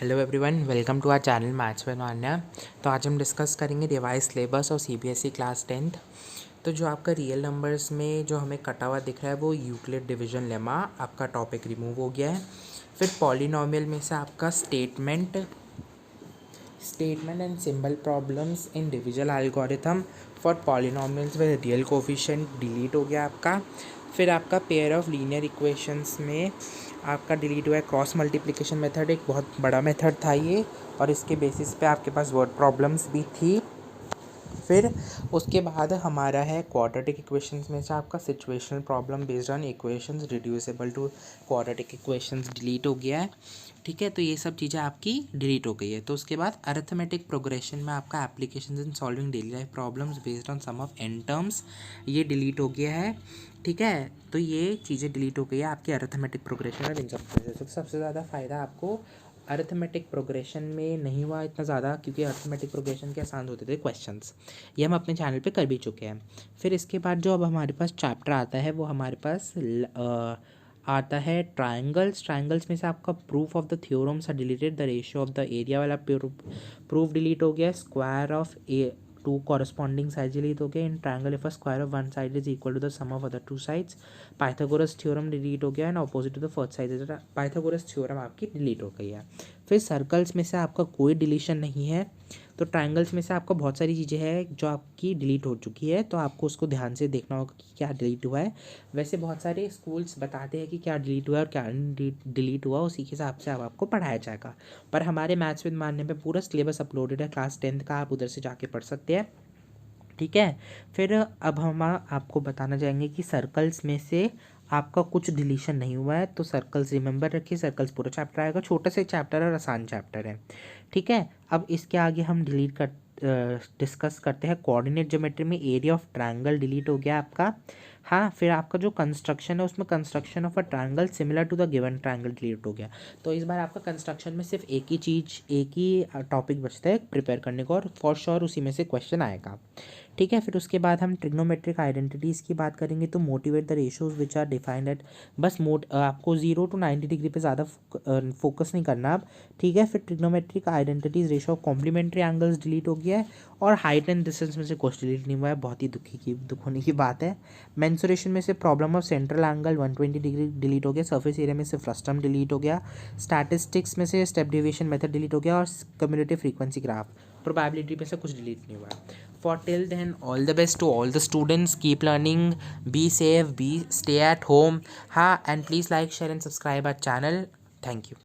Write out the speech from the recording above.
Hello everyone, welcome to our channel maths with Manya. तो आज हम डिस्कस करेंगे रिवाइज सिलेबस और सीबीएसई क्लास 10th। तो जो आपका रियल नंबर्स में जो हमें कटा हुआ दिख रहा है वो यूक्लिड डिवीजन लेमा आपका टॉपिक रिमूव हो गया है। फिर पॉलिनोमियल में से आपका statement and symbol problems in division algorithm for polynomials with real coefficient delete हो गया आपका। फिर आपका पेयर ऑफ लीनियर इक्वेशंस में आपका डिलीट हुआ है क्रॉस मल्टीप्लिकेशन मेथड, एक बहुत बड़ा मेथड था ये, और इसके बेसिस पे आपके पास वर्ड प्रॉब्लम्स भी थी। फिर उसके बाद हमारा है क्वाड्रेटिक इक्वेशंस में से आपका situational problem based on equations reducible to quadratic equations delete हो गया है। ठीक है, तो ये सब चीज़ें आपकी डिलीट हो गई है। तो उसके बाद अरिथमेटिक प्रोग्रेशन में आपका applications in solving daily life problems based on sum of n terms ये डिलीट हो गया है। ठीक है, तो ये चीज़ें डिलीट हो गई है आपकी अरिथमेटिक प्रोग्रेशन और इन सब चीज़ों से। तो सबसे ज़्यादा फ़ायदा आपको अरिथमेटिक प्रोग्रेशन में नहीं हुआ इतना ज़्यादा, क्योंकि अरिथमेटिक प्रोग्रेशन के आसान होते थे क्वेश्चंस, ये हम अपने चैनल पे कर भी चुके हैं। फिर इसके बाद जो अब हमारे पास चैप्टर आता है वो हमारे पास आता है ट्राइंगल्स में से आपका proof of the theorems are deleted, the ratio of the area वाला प्रूफ डिलीट हो गया, square of a two corresponding side delete हो गया, in triangle if a square of one side is equal to the sum of other two sides, Pythagoras theorem delete हो गया and opposite to the first side, Pythagoras theorem आपकी delete हो गई है। फिर circles में से आपका कोई डिलीशन नहीं है। तो ट्राइंगल्स में से आपको बहुत सारी चीज़ें हैं जो आपकी डिलीट हो चुकी है, तो आपको उसको ध्यान से देखना होगा कि क्या डिलीट हुआ है। वैसे बहुत सारे स्कूल्स बताते हैं कि क्या डिलीट हुआ है और क्या डिलीट हुआ, उसी के हिसाब से अब आपको पढ़ाया जाएगा। पर हमारे मैथ्स विद मान्य में पूरा सिलेबस अपलोडेड है क्लास 10th का, आप उधर से जाके पढ़ सकते हैं। ठीक है, फिर अब हम आपको बताना चाहेंगे कि सर्कल्स में से आपका कुछ डिलीशन नहीं हुआ है। तो सर्कल्स रिमेंबर रखिए, सर्कल्स पूरा चैप्टर आएगा, छोटा सा चैप्टर और आसान चैप्टर है। ठीक है, अब इसके आगे हम डिस्कस करते हैं कोऑर्डिनेट ज्योमेट्री में एरिया ऑफ ट्रायंगल डिलीट हो गया आपका। हाँ, फिर आपका जो कंस्ट्रक्शन है उसमें construction of a triangle similar to the given triangle delete हो गया। तो इस बार आपका कंस्ट्रक्शन में सिर्फ एक ही टॉपिक बचता है प्रिपेयर करने को, और फॉर श्योर उसी में से क्वेश्चन आएगा। ठीक है, फिर उसके बाद हम ट्रिग्नोमेट्रिक आइडेंटिटीज़ की बात करेंगे। तो motivate the ratios which are defined at, बस आपको 0 to 90 डिग्री पे ज़्यादा फोकस नहीं करना अब। ठीक है, फिर trigonometric identities ratio of complementary angles delete हो गया है, और हाइट एंड डिस्टेंस में से कुछ डिलीट नहीं हुआ है, बहुत ही दुख होने की बात है। मेंसुरेशन में से problem of central angle 120 degree delete हो गया, सर्फेस एरिया में से फ्रस्टम डिलीट हो गया, स्टैटिस्टिक्स में से स्टेप डेविएशन मेथड डिलीट हो गया, और कम्युलेटिव फ्रीक्वेंसी ग्राफ प्रोबेबिलिटी में से कुछ डिलीट नहीं हुआ है। For till then, all the best to all the students. Keep learning, be safe, stay at home. हाँ, and please like, share and subscribe our channel. Thank you.